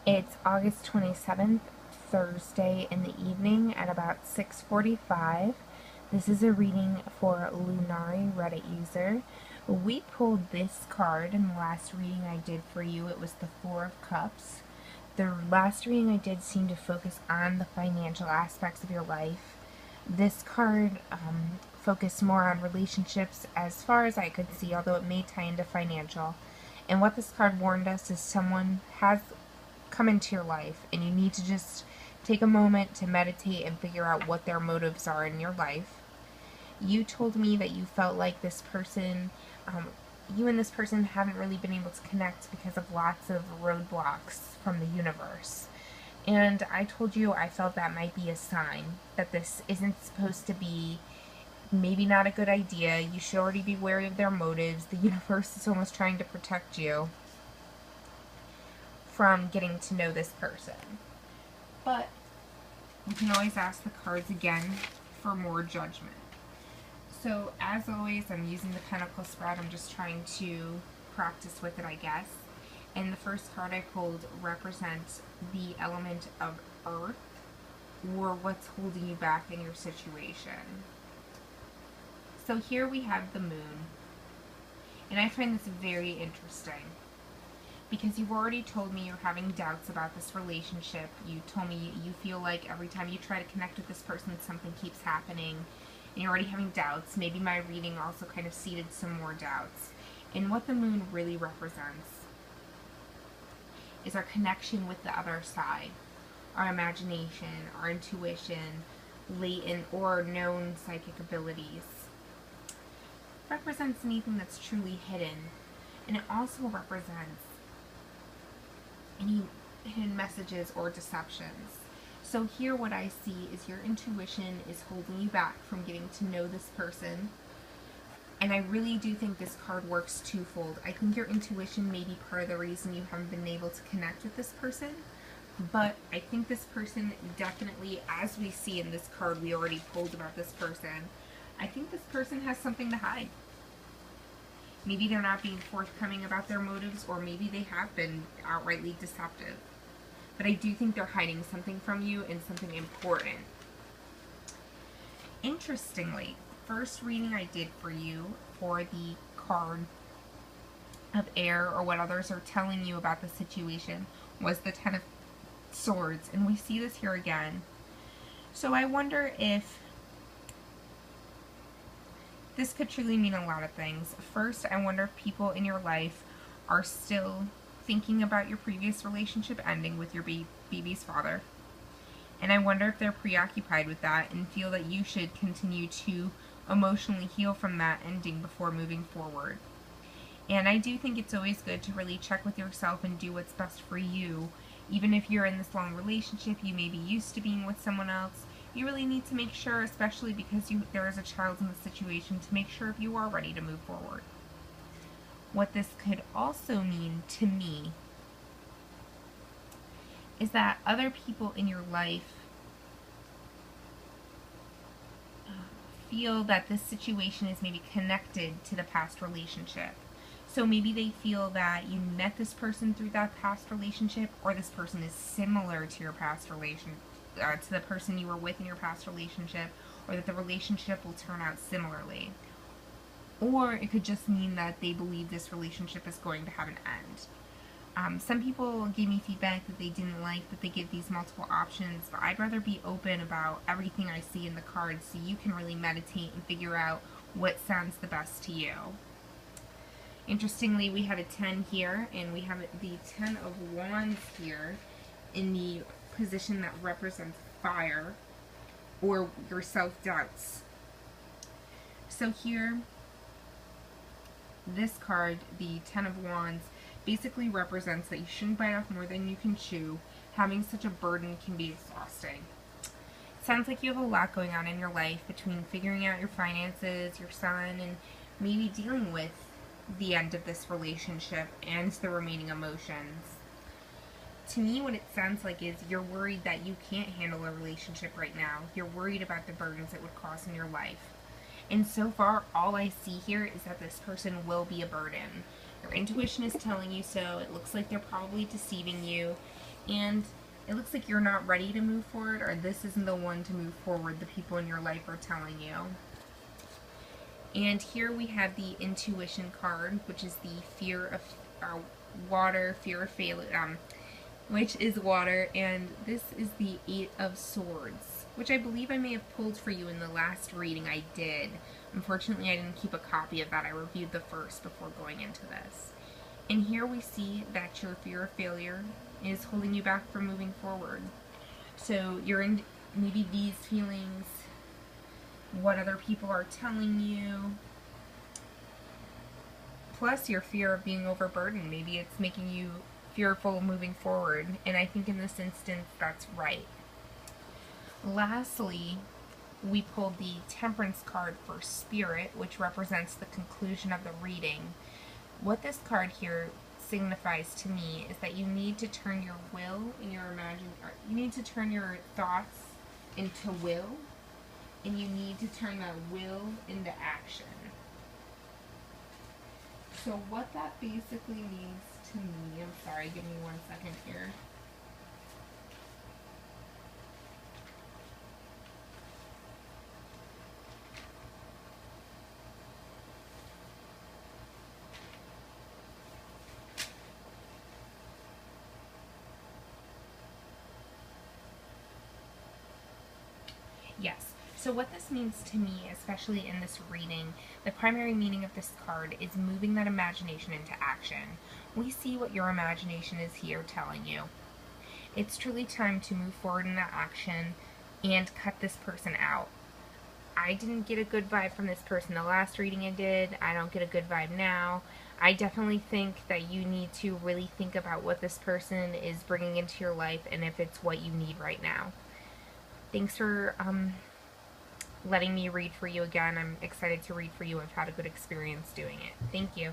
It's August 27th, Thursday in the evening at about 6:45. This is a reading for Lunari Reddit user. We pulled this card in the last reading I did for you. It was the Four of Cups. The last reading I did seemed to focus on the financial aspects of your life. This card focused more on relationships as far as I could see, although it may tie into financial. And what this card warned us is someone has come into your life and you need to just take a moment to meditate and figure out what their motives are in your life. You told me that you felt like this person, you and this person haven't really been able to connect because of lots of roadblocks from the universe. And I told you I felt that might be a sign that this isn't supposed to be, maybe not a good idea. You should already be wary of their motives. The universe is almost trying to protect you from getting to know this person. But you can always ask the cards again for more judgment. So as always, I'm using the Pentacle spread. I'm just trying to practice with it, I guess. And the first card I pulled represents the element of Earth, or what's holding you back in your situation. So here we have the Moon. And I find this very interesting, because you've already told me you're having doubts about this relationship. You told me you feel like every time you try to connect with this person, something keeps happening, and you're already having doubts. Maybe my reading also kind of seeded some more doubts. And what the Moon really represents is our connection with the other side, our imagination, our intuition, latent or known psychic abilities. It represents anything that's truly hidden, and it also represents any hidden messages or deceptions. So here what I see is your intuition is holding you back from getting to know this person. And I really do think this card works twofold. I think your intuition may be part of the reason you haven't been able to connect with this person. But I think this person definitely, as we see in this card we already pulled about this person, I think this person has something to hide. Maybe they're not being forthcoming about their motives, or maybe they have been outrightly deceptive. But I do think they're hiding something from you, and something important. Interestingly, first reading I did for you for the card of air, or what others are telling you about the situation, was the Ten of Swords. And we see this here again. So I wonder if this could truly mean a lot of things. First, I wonder if people in your life are still thinking about your previous relationship ending with your baby's father. And I wonder if they're preoccupied with that and feel that you should continue to emotionally heal from that ending before moving forward. And I do think it's always good to really check with yourself and do what's best for you. Even if you're in this long relationship, you may be used to being with someone else, you really need to make sure, especially because there is a child in the situation, to make sure if you are ready to move forward. What this could also mean to me is that other people in your life feel that this situation is maybe connected to the past relationship. So maybe they feel that you met this person through that past relationship, or this person is similar to your past relationship, to the person you were with in your past relationship, or that the relationship will turn out similarly. Or it could just mean that they believe this relationship is going to have an end. Some people gave me feedback that they didn't like that they give these multiple options, but I'd rather be open about everything I see in the cards so you can really meditate and figure out what sounds the best to you. Interestingly, we have a 10 here, and we have the 10 of Wands here in the position that represents fire, or your self-doubts. So here, this card, the 10 of Wands, basically represents that you shouldn't bite off more than you can chew. Having such a burden can be exhausting. It sounds like you have a lot going on in your life, between figuring out your finances, your son, and maybe dealing with the end of this relationship and the remaining emotions. To me, what it sounds like is you're worried that you can't handle a relationship right now. You're worried about the burdens it would cause in your life. And so far, all I see here is that this person will be a burden. Your intuition is telling you so. It looks like they're probably deceiving you. And it looks like you're not ready to move forward, or this isn't the one to move forward, the people in your life are telling you. And here we have the intuition card, which is the fear of water, fear of failure, which is water, and this is the 8 of Swords, which I believe I may have pulled for you in the last reading I did. Unfortunately, I didn't keep a copy of that. I reviewed the first before going into this. And here we see that your fear of failure is holding you back from moving forward. So you're in maybe these feelings, what other people are telling you, plus your fear of being overburdened. Maybe it's making you fearful of moving forward, and I think in this instance that's right. Lastly, we pulled the Temperance card for Spirit, which represents the conclusion of the reading. What this card here signifies to me is that you need to turn your will and you need to turn your thoughts into will, and you need to turn that will into action. So what that basically means to me, I'm sorry, give me 1 second here. Yes. So what this means to me, especially in this reading, the primary meaning of this card is moving that imagination into action. We see what your imagination is here telling you. It's truly time to move forward in that action and cut this person out. I didn't get a good vibe from this person the last reading I did. I don't get a good vibe now. I definitely think that you need to really think about what this person is bringing into your life and if it's what you need right now. Thanks for letting me read for you again. I'm excited to read for you. I've had a good experience doing it. Thank you.